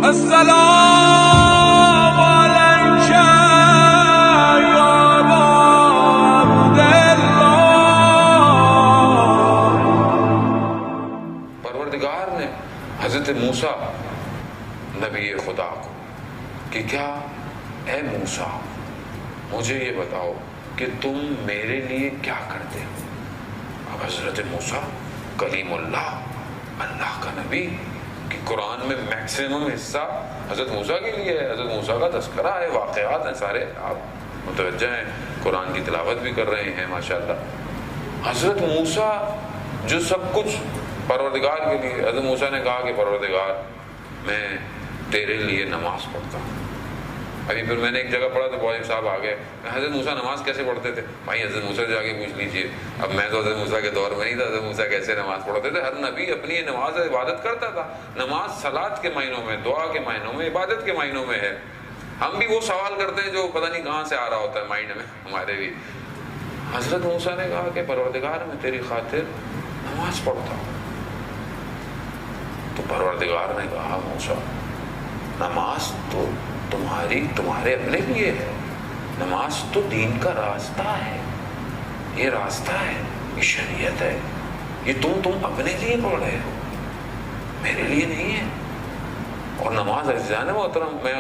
السلام علیک یا ابا عبداللہ۔ پروردگار نے حضرت موسیٰ نبی خدا کو کہ کیا اے موسیٰ مجھے یہ بتاؤ کہ تم میرے لیے کیا کرتے ہو۔ اب حضرت موسیٰ کلیم اللہ، اللہ کا نبی، کہ قرآن میں میکسیمم حصہ حضرت موسیٰ کے لیے ہے، حضرت موسیٰ کا تذکرہ ہے، واقعات ہیں سارے، آپ متوجہ ہیں، قرآن کی تلاوت بھی کر رہے ہیں ماشاءاللہ۔ حضرت موسیٰ جو سب کچھ پروردگار کے لیے، حضرت موسیٰ نے کہا کہ پروردگار میں تیرے لیے نماز پڑھتا ہوں۔ ابھی پھر میں نے ایک جگہ پڑھا تو بہت صاحب آ گئے، حضرت موسیٰ نماز کیسے پڑھتے تھے؟ بھائی حضرت موسیٰ سے جا کے پوچھ لیجئے، اب میں تو حضرت موسیٰ کے دور میں نہیں تھا، حضرت موسیٰ کیسے نماز پڑھتے تھے؟ ہر نبی اپنی نماز عبادت کرتا تھا۔ نماز صلاۃ کے معنوں میں، دعا کے معنوں میں، عبادت کے معنوں میں ہے۔ ہم بھی وہ سوال کرتے ہیں جو پتہ نہیں کہاں سے آ رہا ہوتا ہے مائنڈ میں ہمارے بھی۔ حضرت موسیٰ نے کہا کہ پروردگار میں تیری خاطر نماز پڑھتا ہوں۔ تو پروردگار نے کہا موسیٰ نماز تو تمہارے اپنے لیے ہے، نماز تو دین کا راستہ ہے، یہ راستہ ہے، یہ شریعت ہے، یہ تم اپنے لیے پڑھ رہے ہو، میرے لیے نہیں ہے۔ اور نماز عزیزان محترم، میں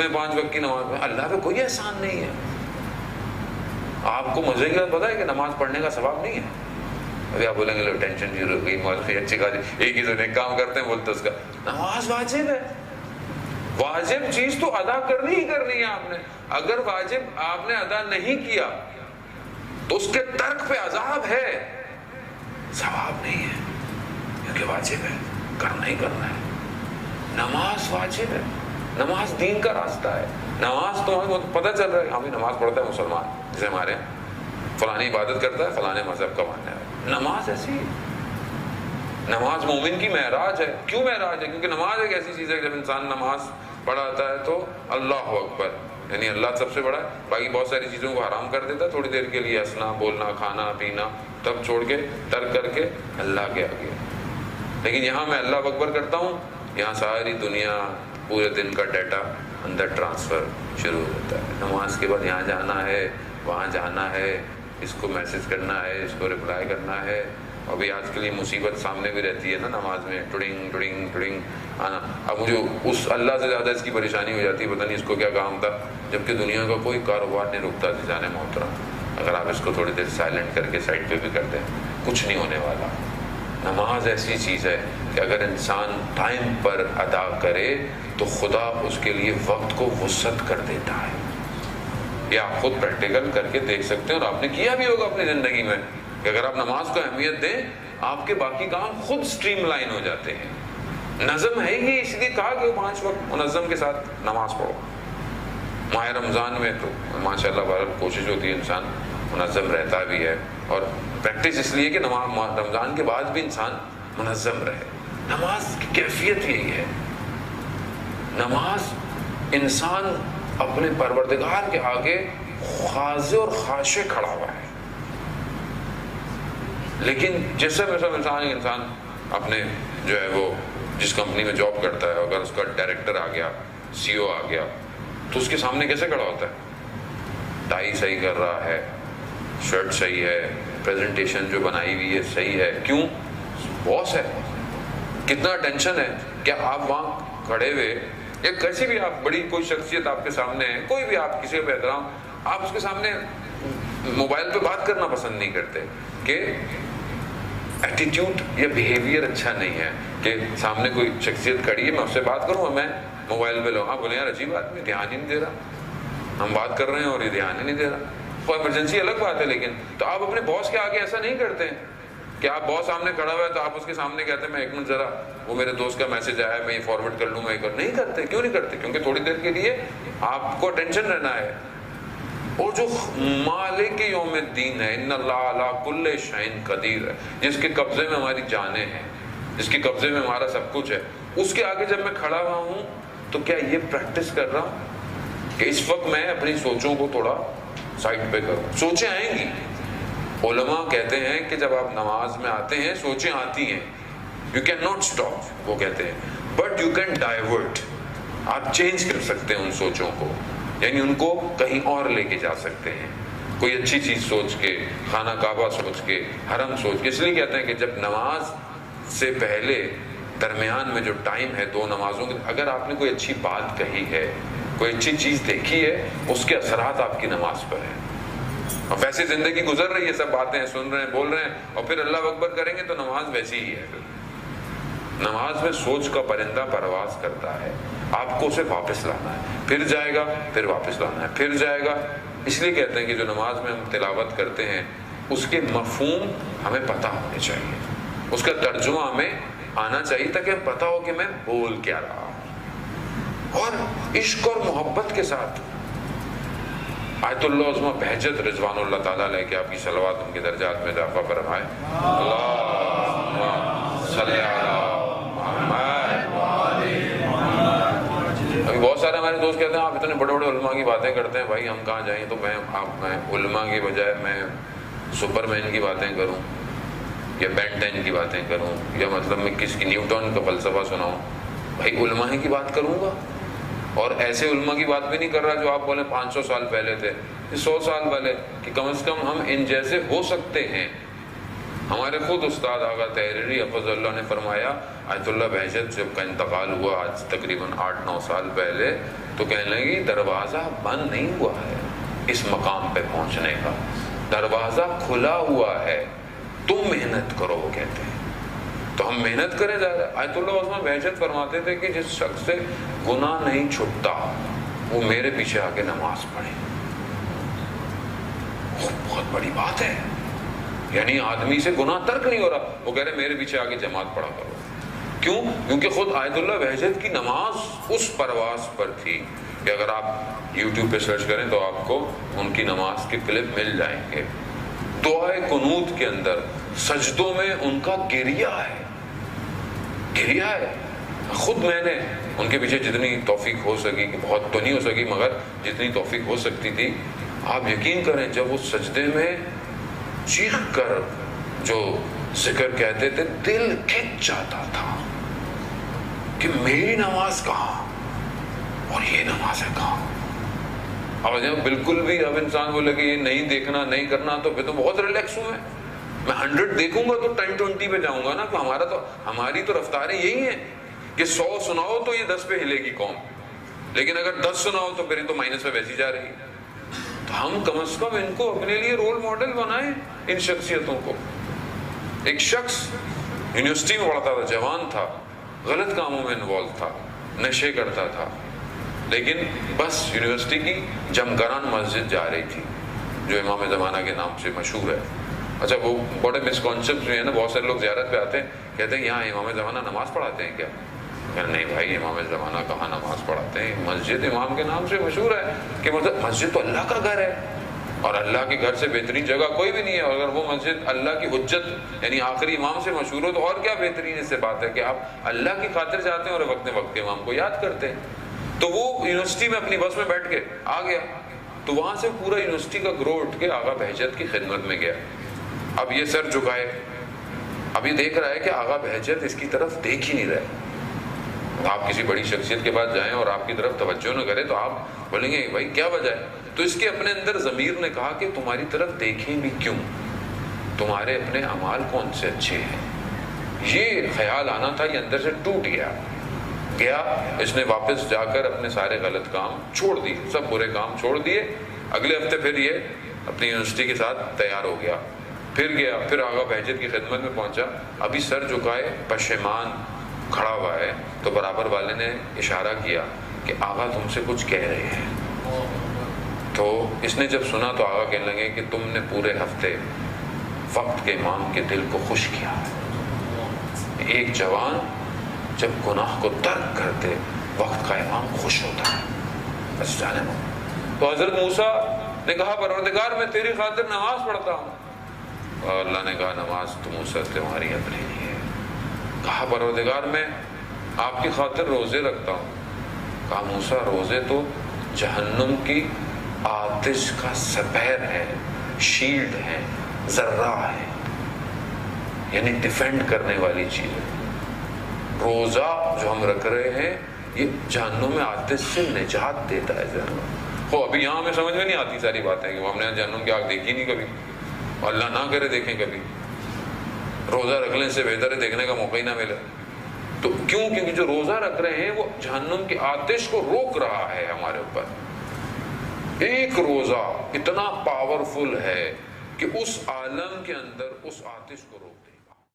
5 وقت کی نماز میں، اللہ پہ کوئی احسان نہیں ہے۔ آپ کو مزے کی بات پتہ ہے کہ نماز پڑھنے کا ثواب نہیں ہے۔ ابھی آپ بولیں گے لو ٹینشن شروع ہو گئی، مولوی اچھی خاصی ایک ہی تو نیک کام کرتے ہیں بولتے اس کا۔ نماز واجب ہے، واجب چیز تو ادا کرنی ہی کرنی ہے آپ نے۔ اگر واجب آپ نے ادا نہیں کیا تو اس کے ترک پہ عذاب ہے، ثواب نہیں ہے، کیونکہ واجب ہے، کرنا ہی کرنا ہے۔ نماز واجب ہے، نماز دین کا راستہ ہے۔ نماز تو ہمیں پتہ چل رہا ہے، ہم نماز پڑھتا ہے مسلمان، جیسے ہمارے فلانی عبادت کرتا ہے، فلانے مذہب کا ماننے والا۔ نماز ایسی ہے، نماز مومن کی معراج ہے۔ کیوں معراج ہے؟ کیونکہ نماز ایک ایسی چیز ہے کہ جب انسان نماز پڑھاتا ہے تو اللہ اکبر، یعنی اللہ سب سے بڑا ہے، باقی بہت ساری چیزوں کو حرام کر دیتا ہے تھوڑی دیر کے لیے، ہنسنا، بولنا، کھانا پینا، تب چھوڑ کے ترک کر کے اللہ کے آگے۔ لیکن یہاں میں اللہ اکبر کرتا ہوں، یہاں ساری دنیا پورے دن کا ڈیٹا اندر ٹرانسفر شروع ہو جاتا ہے۔ نماز کے بعد یہاں جانا ہے، وہاں جانا ہے، اس کو میسج کرنا ہے، اس کو رپلائی کرنا ہے۔ ابھی آج کے لیے مصیبت سامنے بھی رہتی ہے نا نماز میں، ٹڑنگ ٹڑنگ ٹڑنگ آنا۔ اب مجھے اس اللہ سے زیادہ اس کی پریشانی ہو جاتی ہے، پتہ نہیں اس کو کیا کام تھا، جبکہ دنیا کا کوئی کاروبار نہیں رکتا جانے محترم۔ اگر آپ اس کو تھوڑی دیر سائلنٹ کر کے سائڈ پہ بھی کر دیں، کچھ نہیں ہونے والا۔ نماز ایسی چیز ہے کہ اگر انسان ٹائم پر ادا کرے تو خدا اس کے لیے وقت کو وسعت کر دیتا ہے۔ یہ آپ خود پریکٹیکل کر کے دیکھ سکتے ہیں، اور آپ نے کیا بھی ہوگا اپنی زندگی میں کہ اگر آپ نماز کو اہمیت دیں، آپ کے باقی کام خود سٹریم لائن ہو جاتے ہیں۔ نظم ہے ہی، اس لیے کہا کہ 5 وقت منظم کے ساتھ نماز پڑھو۔ ماہ رمضان میں تو ماشاءاللہ بہت کوشش ہوتی ہے انسان منظم رہتا بھی ہے، اور پریکٹس اس لیے کہ رمضان کے بعد بھی انسان منظم رہے۔ نماز کی کیفیت یہی ہے، نماز انسان اپنے پروردگار کے آگے خاضع اور خاشع کھڑا ہوا ہے۔ لیکن جیسے انسان اپنے جو ہے وہ جس کمپنی میں جاب کرتا ہے، اگر اس کا ڈائریکٹر آ گیا، سی او آ گیا، تو اس کے سامنے کیسے کھڑا ہوتا ہے؟ ٹائی صحیح کر رہا ہے، شرٹ صحیح ہے، پریزنٹیشن جو بنائی ہوئی ہے صحیح ہے۔ کیوں؟ باس ہے، کتنا ٹینشن ہے کہ آپ وہاں کھڑے ہوئے، یا کیسی بھی آپ بڑی کوئی شخصیت آپ کے سامنے ہے، کوئی بھی آپ کسی پہ احترام، آپ اس کے سامنے موبائل پہ بات کرنا پسند نہیں کرتے کہ ایٹیٹیوڈ یا بیہیویئر اچھا نہیں ہے کہ سامنے کوئی شخصیت کھڑی ہے، میں اس سے بات کروں اور میں موبائل پہ لوں۔ آپ بولیں یار عجیب آدمی، دھیان ہی نہیں دے رہا، ہم بات کر رہے ہیں اور یہ دھیان ہی نہیں دے رہا۔ کوئی ایمرجنسی الگ بات ہے، لیکن تو آپ اپنے باس کے آگے ایسا نہیں کرتے ہیں کہ آپ باس سامنے کھڑا ہوا ہے تو آپ اس کے سامنے کہتے ہیں میں 1 منٹ ذرا وہ میرے دوست کا میسج آیا ہے میں یہ فارورڈ کر لوں، میں نہیں کرتے۔ کیوں نہیں کرتے؟ کیونکہ تھوڑی دیر کے لیے آپ کو اٹینشن رہنا ہے۔ اور جو مالک یوم الدین ہے، ان اللہ علی کل شیء قدیر ہے، جس کے قبضے میں ہماری جانیں ہیں، جس کے قبضے میں ہمارا سب کچھ ہے، اس کے آگے جب میں کھڑا ہوا ہوں تو کیا یہ پریکٹس کر رہا ہوں کہ اس وقت میں اپنی سوچوں کو تھوڑا سائڈ پہ کروں؟ سوچیں آئیں گی، علماء کہتے ہیں کہ جب آپ نماز میں آتے ہیں سوچیں آتی ہیں، یو کین ناٹ اسٹاپ، وہ کہتے ہیں، بٹ یو کین ڈائیورٹ، آپ چینج کر سکتے ہیں ان سوچوں کو، یعنی ان کو کہیں اور لے کے جا سکتے ہیں، کوئی اچھی چیز سوچ کے، خانہ کعبہ سوچ کے، حرم سوچ کے. اس لیے کہتے ہیں کہ جب نماز سے پہلے درمیان میں جو ٹائم ہے 2 نمازوں کے، اگر آپ نے کوئی اچھی بات کہی ہے، کوئی اچھی چیز دیکھی ہے، اس کے اثرات آپ کی نماز پر ہیں. اور ویسے زندگی گزر رہی ہے، سب باتیں سن رہے ہیں، بول رہے ہیں، اور پھر اللہ اکبر کریں گے تو نماز ویسی ہی ہے. پھر نماز میں سوچ کا پرندہ پرواز کرتا ہے، آپ کو اسے واپس لانا ہے، پھر جائے گا، پھر واپس لانا ہے، پھر جائے گا. اس لیے کہتے ہیں کہ جو نماز میں ہم تلاوت کرتے ہیں اس کے مفہوم ہمیں پتہ ہونے چاہیے، اس کا ترجمہ ہمیں آنا چاہیے، تاکہ ہم پتہ ہو کہ میں بول کیا رہا ہوں. اور عشق اور محبت کے ساتھ آیت اللہ عظمہ بہجت رضوان اللہ تعالیٰ علیہ کہ آپ کی صلوات ان کے درجات میں اضافہ فرمائے. اللہم صلی علی محمد. ابھی بہت سارے ہمارے دوست کہتے ہیں آپ اتنے بڑے بڑے علماء کی باتیں کرتے ہیں، بھائی ہم کہاں جائیں. تو میں علماء کی بجائے میں سپر مین کی باتیں کروں یا بین 10 کی باتیں کروں، یا مطلب میں کس کی نیوٹن کا فلسفہ سناؤں؟ بھائی علماء کی بات کروں گا. اور ایسے علماء کی بات بھی نہیں کر رہا جو آپ بولیں 500 سال پہلے تھے، 100 سال پہلے، کہ کم از کم ہم ان جیسے ہو سکتے ہیں. ہمارے خود استاد آغا تحریری حفظ اللہ نے فرمایا، آیت اللہ بہجت جب کا انتقال ہوا آج تقریباً 8-9 سال پہلے، تو کہنے لگی دروازہ بند نہیں ہوا ہے اس مقام پہ پہنچنے کا، دروازہ کھلا ہوا ہے، تم محنت کرو. وہ کہتے ہیں تو ہم محنت کریں زیادہ. آیت اللہ عظمہ بہجت فرماتے تھے کہ جس شخص سے گناہ نہیں چھٹتا وہ میرے پیچھے آ کے نماز پڑھے. بہت بڑی بات ہے، یعنی آدمی سے گناہ ترک نہیں ہو رہا، وہ کہہ رہے میرے پیچھے آ کے جماعت پڑھا کرو. کیوں؟ کیونکہ خود آیت اللہ بہجت کی نماز اس پرواز پر تھی کہ اگر آپ یوٹیوب پہ سرچ کریں تو آپ کو ان کی نماز کے کلپ مل جائیں گے. دعائے قنوت کے اندر سجدوں میں ان کا گریہ ہے. خود میں نے ان کے پیچھے جتنی توفیق ہو سکی، کہ بہت تو نہیں ہو سکی مگر جتنی توفیق ہو سکتی تھی، آپ یقین کریں جب وہ سجدے میں چیخ کر جو ذکر کہتے تھے دل کھنچ جاتا تھا کہ میری نماز کہاں اور یہ نماز ہے کہاں. اب جب بالکل بھی اب انسان بولے کہ یہ نہیں دیکھنا نہیں کرنا تو پھر تو بہت ریلیکس ہوں. میں 100 دیکھوں گا تو 10-20 پہ جاؤں گا نا. کہ ہماری تو رفتاریں یہی ہیں کہ 100 سناؤ تو یہ 10 پہ ہلے گی قوم، لیکن اگر 10 سناؤ تو پھر تو مائنس پہ ویسی جا رہی. تو ہم کم از کم ان کو اپنے لیے رول ماڈل بنائیں، ان شخصیتوں کو. ایک شخص یونیورسٹی میں پڑھتا تھا، جوان تھا، غلط کاموں میں انوالو تھا، نشے کرتا تھا، لیکن بس یونیورسٹی کی جمگران مسجد جا رہی تھی جو امام زمانہ کے نام سے مشہور ہے. اچھا وہ بڑے مسکانسیپٹ جو ہیں نا، بہت سارے لوگ زیارت پہ آتے ہیں کہتے ہیں یہاں امام زمانہ نماز پڑھاتے ہیں کیا؟ نہیں بھائی، امام زمانہ کہاں نماز پڑھاتے ہیں، مسجد امام کے نام سے مشہور ہے. کہ مطلب مسجد تو اللہ کا گھر ہے اور اللہ کے گھر سے بہترین جگہ کوئی بھی نہیں ہے. اگر وہ مسجد اللہ کی حجت یعنی آخری امام سے مشہور ہو تو اور کیا بہترین اس سے بات ہے کہ آپ اللہ کی خاطر جاتے ہیں اور وقت کے امام کو یاد کرتے ہیں. تو وہ یونیورسٹی میں اپنی بس میں بیٹھ کے آ گیا، تو وہاں سے پورا یونیورسٹی کا گروہ اٹھ کے آغا بہجت کی خدمت میں گیا. اب یہ سر جھکائے، اب یہ دیکھ رہا ہے کہ آغا بہجت اس کی طرف دیکھ ہی نہیں رہے. آپ کسی بڑی شخصیت کے پاس جائیں اور آپ کی طرف توجہ نہ کرے تو آپ بولیں گے بھائی کیا وجہ ہے. تو اس کے اپنے اندر ضمیر نے کہا کہ تمہاری طرف دیکھیں بھی کیوں، تمہارے اپنے اعمال کون سے اچھے ہیں. یہ خیال آنا تھا، یہ اندر سے ٹوٹ گیا. اس نے واپس جا کر اپنے سارے غلط کام چھوڑ دیے، سب برے کام چھوڑ دیے. اگلے ہفتے پھر یہ اپنی یونیورسٹی کے ساتھ تیار ہو گیا، پھر گیا، پھر آغا بہجت کی خدمت میں پہنچا. ابھی سر جھکائے پشیمان کھڑا ہوا ہے تو برابر والے نے اشارہ کیا کہ آغا تم سے کچھ کہہ رہے ہیں. تو اس نے جب سنا تو آغا کہنے لگے کہ تم نے پورے ہفتے وقت کے امام کے دل کو خوش کیا. ایک جوان جب گناہ کو ترک کرتے وقت کا امام خوش ہوتا ہے. بس جانے دو. تو حضرت موسیٰ نے کہا پروردگار میں تیری خاطر نماز پڑھتا ہوں. اور اللہ نے کہا نماز تو موسیٰ تمہاری اپنے لیے ہے. کہا پروردگار میں آپ کی خاطر روزے رکھتا ہوں. کہا موسیٰ روزے تو جہنم کی آتش کا سپیر ہے، شیلڈ ہے، ذرہ ہے، یعنی ڈیفینڈ کرنے والی چیز ہے. روزہ جو ہم رکھ رہے ہیں یہ جہنم میں آتش سے نجات دیتا ہے جہنم. ابھی یہاں ہمیں سمجھ میں نہیں آتی ساری باتیں کہ ہم نے جہنم کی آگ دیکھی نہیں کبھی, اللہ نہ کرے دیکھیں کبھی, روزہ رکھ لیں سے بہتر ہے دیکھنے کا موقع ہی نہ ملے. تو کیوں؟ کیونکہ جو روزہ رکھ رہے ہیں وہ جہنم کی آتش کو روک رہا ہے ہمارے اوپر. ایک روزہ اتنا پاورفل ہے کہ اس عالم کے اندر اس آتش کو روک دے.